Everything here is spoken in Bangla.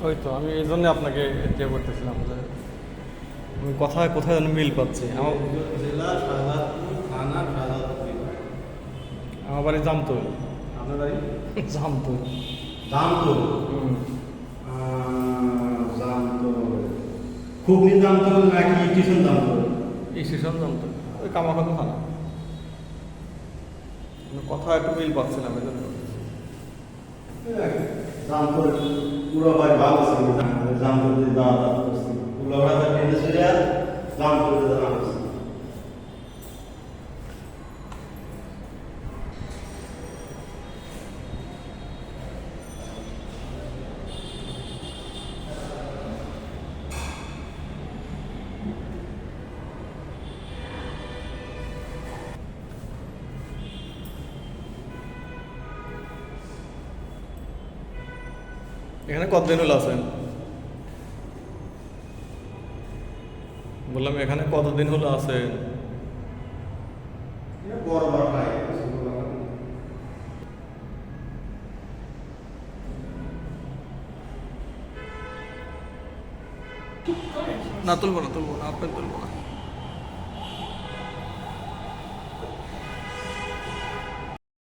ওই তো আমি এই জন্য আপনাকে ইয়ে করতেছিলাম যে আমি কোথায় কোথায় যেন মিল পাচ্ছি। আমার জেলা শাহজাদপুর থানা শাহজাদপুর। আমার বাড়ি জামতুল। আপনার বাড়ি জামতুল। জামতুল। জামতুল খুব জামতুল নাকি স্টেশন জামতুল? স্টেশন জামতুল, ওই কামাখালী থানা। কথা একটু মিল পাচ্ছিলাম এই জন্য। জামতুল পুরো ভাই ভালো ছিল না, জামতুল দিয়ে যাওয়া করছি পুরো ভাই ট্রেনে চলে আর জামতুল দিয়ে যাওয়া করছি। এখানে কতদিন হলো আছেন? বললাম এখানে কতদিন হলো আছেন? বড় বড় ভাই না তুলবো না, তুলবো না, আপনার তুলবো না।